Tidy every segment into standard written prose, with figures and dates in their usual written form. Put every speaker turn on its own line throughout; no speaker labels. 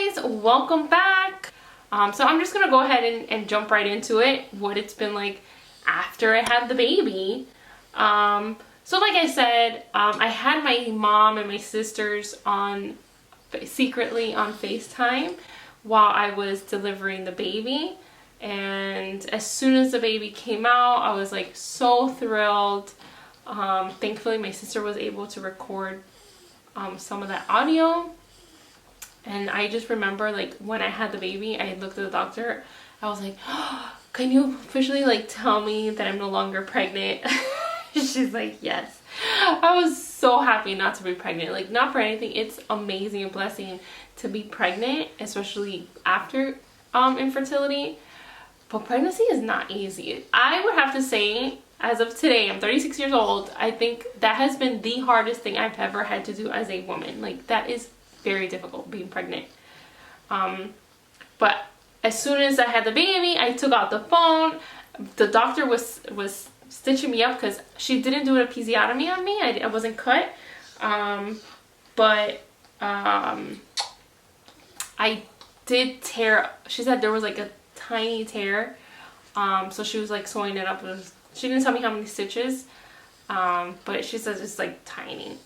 guys, welcome back. So I'm just gonna go ahead and jump right into it, what it's been like after I had the baby. So like I said, I had my mom and my sisters on secretly on FaceTime while I was delivering the baby, and as soon as the baby came out, I was like so thrilled. Thankfully my sister was able to record some of that audio. And I just remember, like, when I had the baby, I looked at the doctor. I was like, oh, can you officially, like, tell me that I'm no longer pregnant? She's like, yes. I was so happy not to be pregnant. Like, not for anything. It's amazing, a blessing to be pregnant, especially after infertility. But pregnancy is not easy. I would have to say, as of today, I'm 36 years old. I think that has been the hardest thing I've ever had to do as a woman. Like, that is very difficult, being pregnant. But as soon as I had the baby, I took out the phone. The doctor was stitching me up because she didn't do an episiotomy on me. I wasn't cut. But I did tear. She said there was like a tiny tear. So she was like sewing it up. She didn't tell me how many stitches. But she says it's like tiny.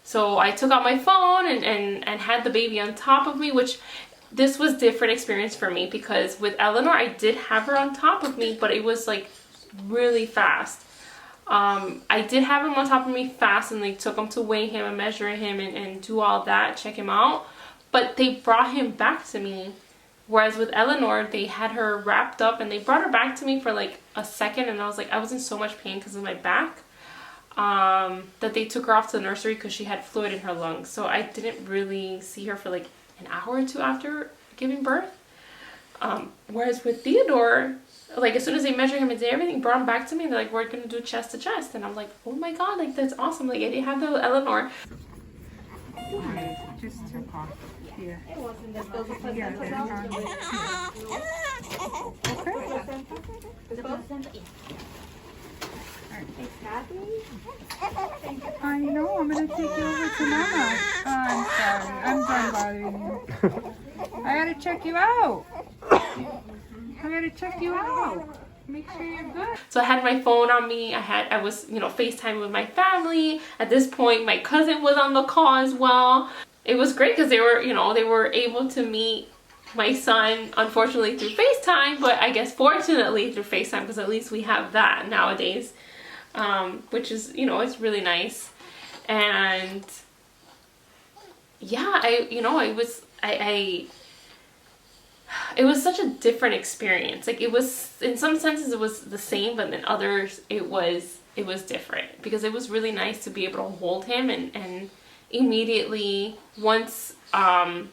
So I took out my phone and had the baby on top of me, which this was different experience for me because with Eleanor, I did have her on top of me, but it was like really fast. I did have him on top of me fast, and they took him to weigh him and measure him and do all that, check him out. But they brought him back to me. Whereas with Eleanor, they had her wrapped up and they brought her back to me for like a second, and I was like, I was in so much pain because of my back. That they took her off to the nursery because she had fluid in her lungs. So I didn't really see her for like an hour or two after giving birth. Whereas with Theodore, like as soon as they measured him and did everything, brought him back to me, they're like, we're gonna do chest to chest. And I'm like, oh my god, like that's awesome. Like I didn't have that with Eleanor.
Just took off here. I know, I'm gonna take you over to Mama. Oh, I'm sorry. I'm done bothering you. I gotta check you out. Make sure you're good.
So I had my phone on me. I was, you know, FaceTime with my family. At this point, my cousin was on the call as well. It was great because they were, you know, they were able to meet my son, unfortunately through FaceTime, but I guess fortunately through FaceTime because at least we have that nowadays. Which is, you know, it's really nice. And yeah, it was such a different experience. Like it was, in some senses it was the same, but in others it was different because it was really nice to be able to hold him and immediately once I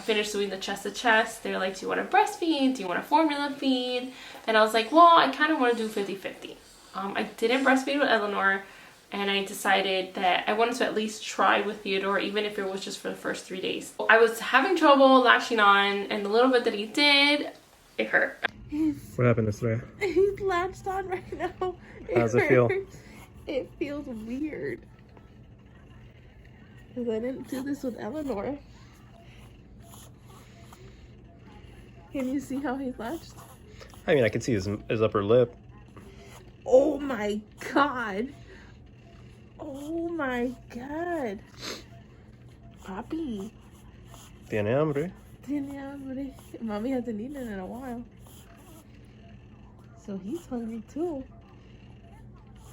finished doing the chest to chest, they're like, do you want to breastfeed? Do you want a formula feed? And I was like, well, I kind of want to do 50-50. I didn't breastfeed with Eleanor, and I decided that I wanted to at least try with Theodore, even if it was just for the first 3 days. I was having trouble latching on, and the little bit that he did, it hurt.
What happened, Estrella?
He's latched on right now.
How does it feel?
It feels weird. Because I didn't do this with Eleanor. Can you see how he's latched?
I mean, I can see his upper lip.
Oh my god. Oh my god. Papi.
Tiene hambre.
Tiene hambre. Mommy hasn't eaten in a while. So he's hungry too.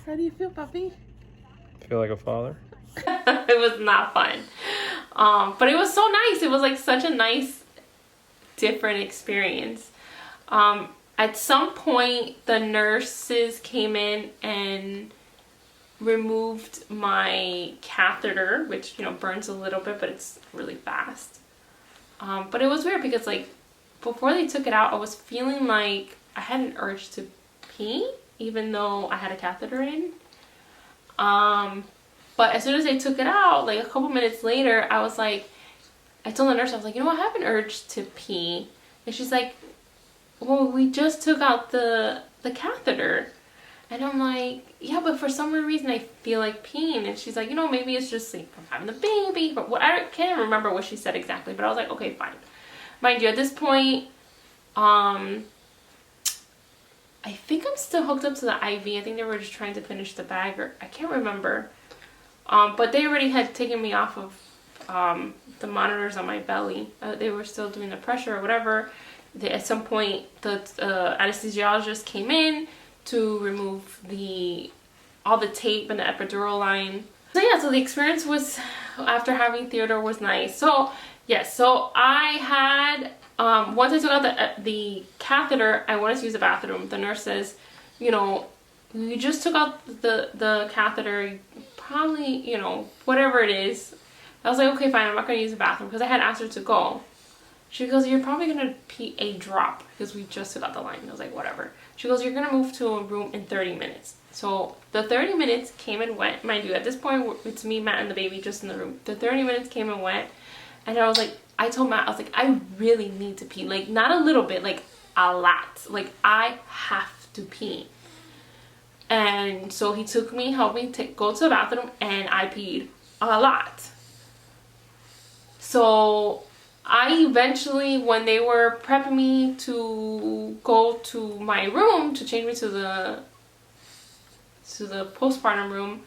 How do you feel, Papi?
Feel like a father?
It was not fun. But it was so nice. It was like such a nice, different experience. At some point, the nurses came in and removed my catheter, which, you know, burns a little bit, but it's really fast. But it was weird because, like, before they took it out, I was feeling like I had an urge to pee, even though I had a catheter in. But as soon as they took it out, like a couple minutes later, I was like, I told the nurse, I was like, you know, I have an urge to pee. And she's like, well, we just took out the catheter. And I'm like, yeah, but for some reason I feel like peeing. And she's like, you know, maybe it's just like from having the baby. But what, I can't remember what she said exactly. But I was like, okay, fine. Mind you, at this point, I think I'm still hooked up to the IV. I think they were just trying to finish the bag, or I can't remember. But they already had taken me off of the monitors on my belly. They were still doing the pressure or whatever. At some point, the anesthesiologist came in to remove all the tape and the epidural line. So yeah, so the experience was, after having Theodore, was nice. So yes, so I had, once I took out the catheter, I wanted to use the bathroom. The nurse says, you know, you just took out the catheter, probably, you know, whatever it is. I was like, okay, fine, I'm not going to use the bathroom, because I had asked her to go. She goes, you're probably going to pee a drop, because we just took out the line. I was like, whatever. She goes, you're going to move to a room in 30 minutes. So the 30 minutes came and went. Mind you, at this point, it's me, Matt, and the baby just in the room. The 30 minutes came and went. And I was like, I told Matt, I was like, I really need to pee. Like, not a little bit, like a lot. Like, I have to pee. And so he took me, helped me go to the bathroom, and I peed a lot. So I eventually, when they were prepping me to go to my room to change me to the postpartum room,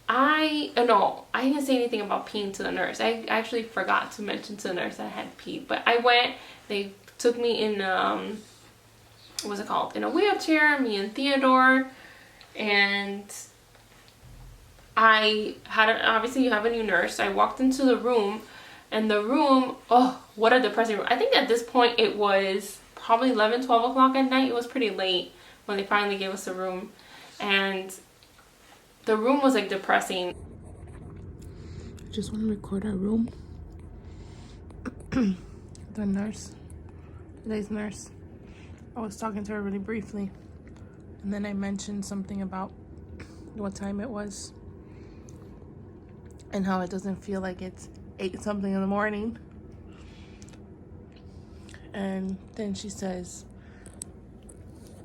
I didn't say anything about peeing to the nurse. I actually forgot to mention to the nurse that I had peed. But I went, they took me in, what's it called? In a wheelchair, me and Theodore. And I had, obviously you have a new nurse. I walked into the room, and the room, oh, what a depressing room. I think at this point it was probably 11, 12 o'clock at night. It was pretty late when they finally gave us a room. And the room was like depressing. I just want to record our room. The nurse, today's nurse, I was talking to her really briefly, and then I mentioned something about what time it was and how it doesn't feel like it's 8 something in the morning. And then she says,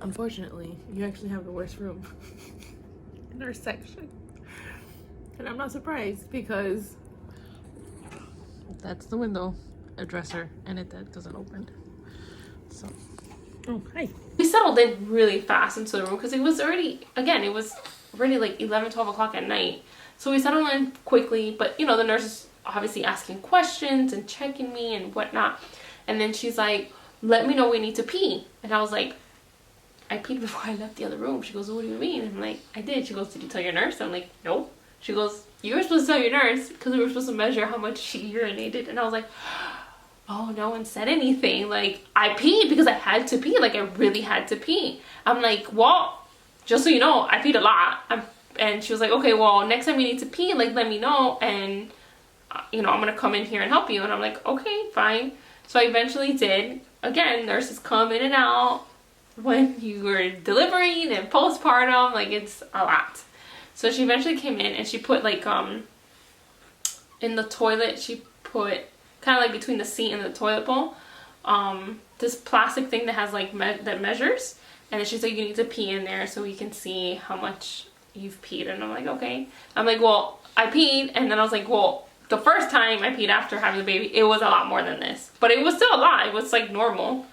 unfortunately, you actually have the worst room in our section. And I'm not surprised, because that's the window, a dresser, and that doesn't open. So, oh, hi. We settled in really fast into the room, because it was already, again, it was already like 11, 12 o'clock at night. So we settled in quickly, but you know, the nurse is obviously asking questions and checking me and whatnot. And then she's like, let me know when we need to pee. And I was like, I peed before I left the other room. She goes, what do you mean? I'm like, I did. She goes, did you tell your nurse? I'm like, nope. She goes, you were supposed to tell your nurse, because we were supposed to measure how much she urinated. And I was like, oh, no one said anything. Like, I peed because I had to pee. Like, I really had to pee. I'm like, well, just so you know, I peed a lot. And she was like, okay, well, next time you need to pee, like, let me know. And, you know, I'm going to come in here and help you. And I'm like, okay, fine. So I eventually did. Again, nurses come in and out when you were delivering and postpartum. Like, it's a lot. So she eventually came in, and she put, like, in the toilet, she put kind of like between the seat and the toilet bowl, this plastic thing that has like that measures. And then she's like, you need to pee in there so we can see how much you've peed. And I'm like, okay. I'm like, well, I peed. And then I was like, well, the first time I peed after having the baby, it was a lot more than this. But it was still a lot. It was like normal.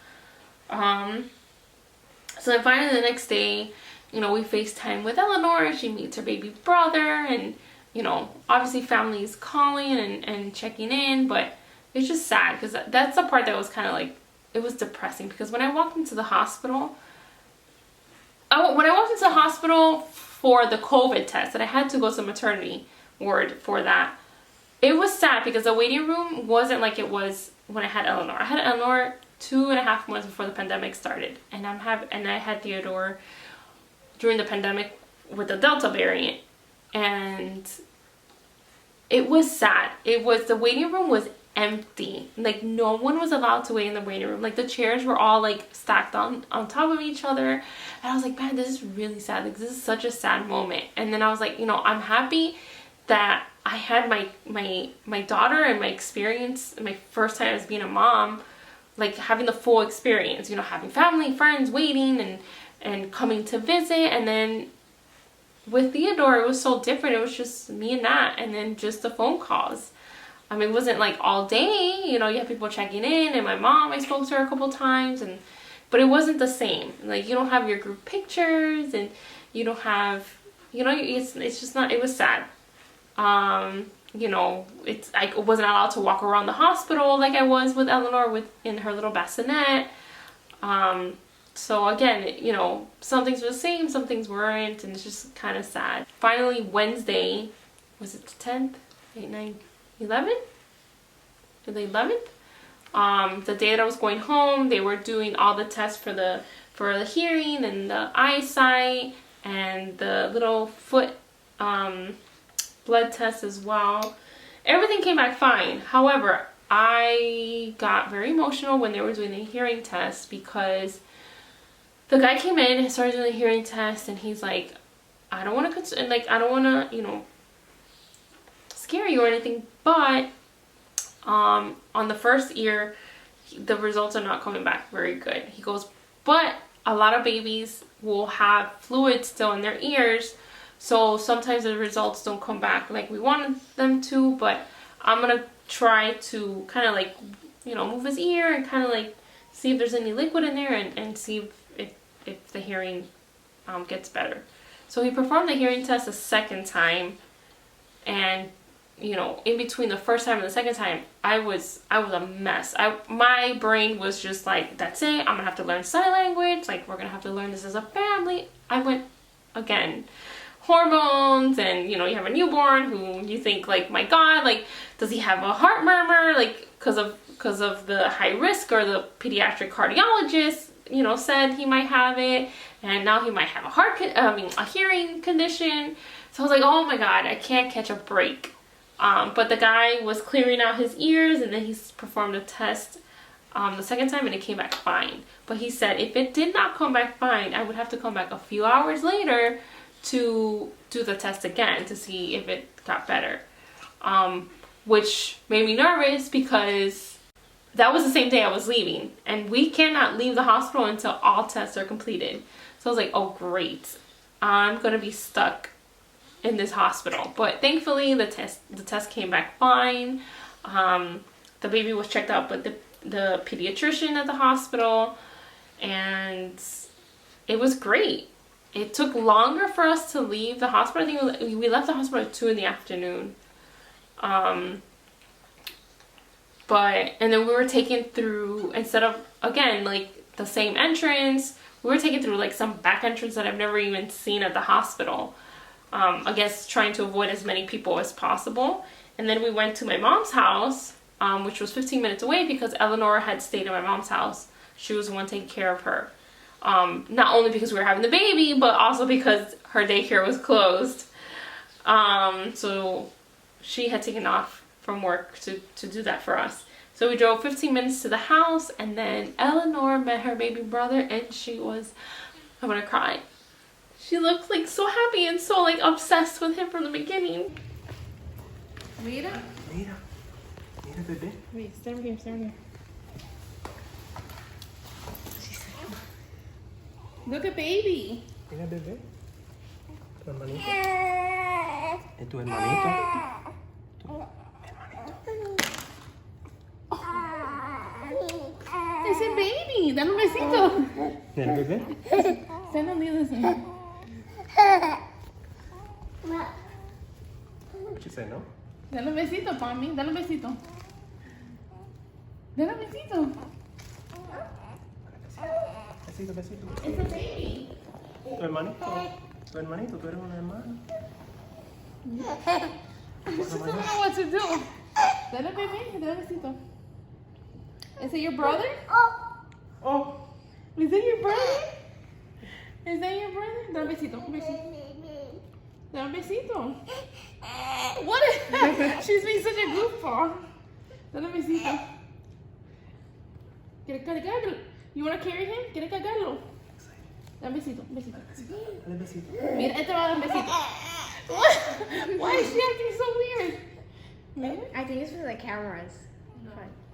So then finally the next day, you know, we FaceTime with Eleanor. She meets her baby brother. And, you know, obviously family's calling and checking in. But it's just sad, because that's the part that was kind of like, it was depressing. Because when I walked into the hospital, for the COVID test, and I had to go to the maternity ward for that, it was sad because the waiting room wasn't like it was when I had Eleanor. I had Eleanor 2.5 months before the pandemic started, and I had Theodore during the pandemic with the Delta variant, and it was sad. The waiting room was empty. Like, no one was allowed to wait in the waiting room. Like, the chairs were all like stacked on top of each other, and I was like, man, this is really sad. Like, this is such a sad moment. And then I was like, you know, I'm happy that I had my daughter and my experience, my first time as being a mom, like having the full experience, you know, having family, friends waiting, and coming to visit. And then with Theodore, it was so different. It was just me and Nat, and then just the phone calls. It wasn't like all day, you know, you have people checking in, and my mom, I spoke to her a couple times, but it wasn't the same. Like, you don't have your group pictures, and you don't have, you know, it's just not, it was sad. You know, I wasn't allowed to walk around the hospital like I was with Eleanor in her little bassinet. So again, you know, some things were the same, some things weren't, and it's just kind of sad. Finally, Wednesday, was it the 10th? 8, 9, 11? The 11th? The day that I was going home, they were doing all the tests for the hearing and the eyesight and the little foot blood test as well. Everything came back fine. However, I got very emotional when they were doing the hearing test, because the guy came in and started doing the hearing test, and he's like, I don't want to, you know, scare you or anything, but on the first ear, the results are not coming back very good. He goes, but a lot of babies will have fluid still in their ears, so sometimes the results don't come back like we wanted them to, but I'm gonna try to kind of like, you know, move his ear and kind of like see if there's any liquid in there, and see if the hearing gets better. So he performed the hearing test a second time, and you know, in between the first time and the second time, I was a mess. My brain was just like, that's it, I'm gonna have to learn sign language, like we're gonna have to learn this as a family. I went again, hormones, and you know, you have a newborn who you think like, my God, like, does he have a heart murmur, like because of the high risk, or the pediatric cardiologist, you know, said he might have it, and now he might have a hearing condition. So I was like, oh my God, I can't catch a break. But the guy was clearing out his ears, and then he performed a test the second time, and it came back fine. But he said if it did not come back fine, I would have to come back a few hours later to do the test again to see if it got better. Which made me nervous, because that was the same day I was leaving, and we cannot leave the hospital until all tests are completed. So I was like, oh great, I'm gonna be stuck in this hospital. But thankfully the test came back fine. The baby was checked out with the pediatrician at the hospital, and it was great. It took longer for us to leave the hospital. I think we left the hospital at 2 in the afternoon. And then we were taken through, instead of, again, like the same entrance, we were taken through like some back entrance that I've never even seen at the hospital. I guess trying to avoid as many people as possible. And then we went to my mom's house, which was 15 minutes away, because Eleanor had stayed at my mom's house. She was the one taking care of her. Not only because we were having the baby, but also because her daycare was closed. So she had taken off from work to do that for us. So we drove 15 minutes to the house, and then Eleanor met her baby brother, and she was, I'm gonna cry. She looked like so happy and so like obsessed with him from the beginning.
Mira.
Mira, bebé.
Wait, stand over here,
Look at baby.
Mira, bebé. Tu hermanito. ¿Es tu hermanito?
Ese baby. Dale un besito.
Mira, bebé.
Stand on the other side.
What you say, no?
Dale un besito, Pami. Dale un besito. Dale un besito.
Besito, besito.
It's a baby.
Tu hermanito, tú eres una hermana.
She doesn't know what to do. Dale, baby. Dale un besito. Is it your brother?
Oh.
Is it your brother? Is that your brother? Dale un besito. Un besito. Dale un besito. What is she's being such a goofball. Dale un besito. ¿Quieres cargarlo? You want to carry him? ¿Quieres cargarlo? Dale un besito. Un besito.
Dale besito.
Mira, este va a dar un besito. Why is she acting so weird? Mira.
I think it's for the cameras.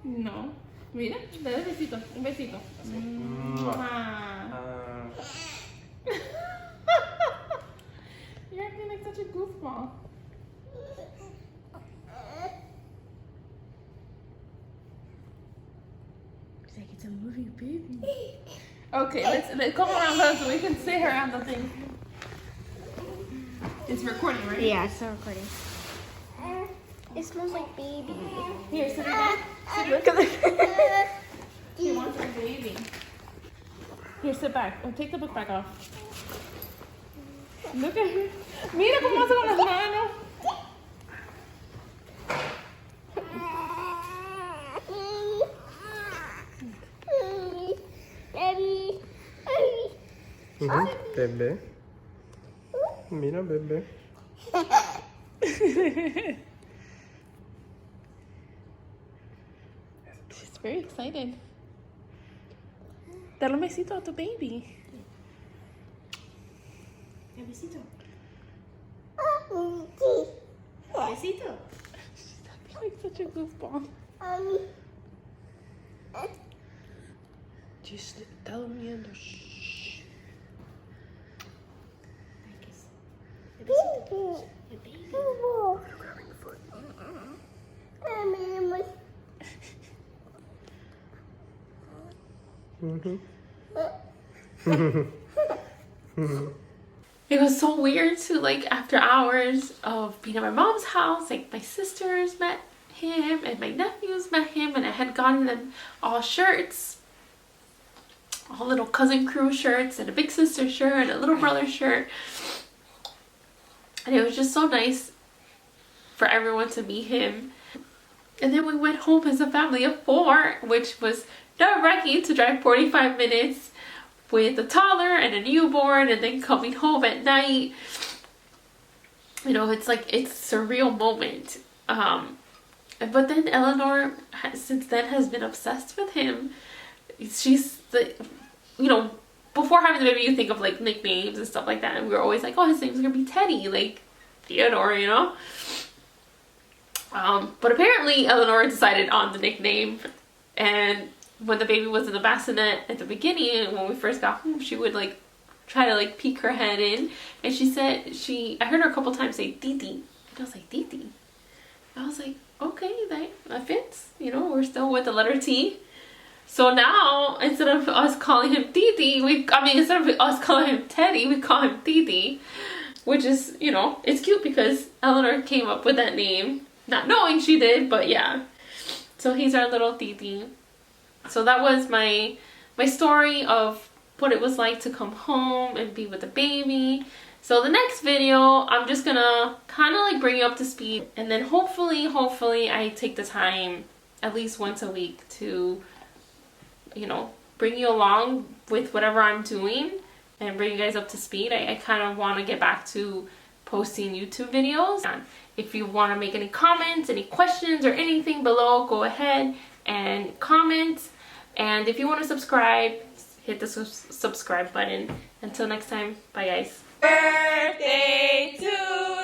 No. Mira, dale un besito. Un besito. You're acting like such a goofball. She's like, it's a movie, baby. Okay, let's come around her so we can see her on the thing. It's recording, right?
Yeah, it's not recording. It smells like baby.
Here, sit her down.
Look at it.
She wants her baby. Here, sit back. Oh, take the book back off. Look at her. Mira cómo hace con las manos.
Bebé. Mira, bebé.
She's very excited. Dale un besito a tu baby. Un besito. Besito. She's acting like such a goofball.
Just está durmiendo. Shh. Grabbing the foot.
It was so weird to, like, after hours of being at my mom's house, like, my sisters met him and my nephews met him, and I had gotten them all shirts, all little cousin crew shirts, and a big sister shirt and a little brother shirt, and it was just so nice for everyone to meet him. And then we went home as a family of 4, which was nerve-wracking to drive 45 minutes with a toddler and a newborn, and then coming home at night. You know, it's like, it's a surreal moment. But then Eleanor, since then, has been obsessed with him. She's the, you know, before having the baby, you think of, like, nicknames and stuff like that, and we were always like, oh, his name's gonna be Teddy, like Theodore, you know. But apparently Eleanor decided on the nickname, and when the baby was in the bassinet at the beginning, when we first got home, she would, like, try to, like, peek her head in, and she said, I heard her a couple times say Titi, and I was like, Titi. I was like, okay, that fits, you know, we're still with the letter T. So now, instead of us calling him Titi, instead of us calling him Teddy, we call him Titi, which is, you know, it's cute because Eleanor came up with that name, not knowing she did, but yeah. So he's our little Titi. So that was my story of what it was like to come home and be with the baby. So the next video, I'm just gonna kind of like bring you up to speed, and then hopefully I take the time at least once a week to, you know, bring you along with whatever I'm doing and bring you guys up to speed. I kind of want to get back to posting YouTube videos. If you want to make any comments, any questions or anything below, go ahead and comment. And if you want to subscribe, hit the subscribe button. Until next time, bye guys.
Birthday to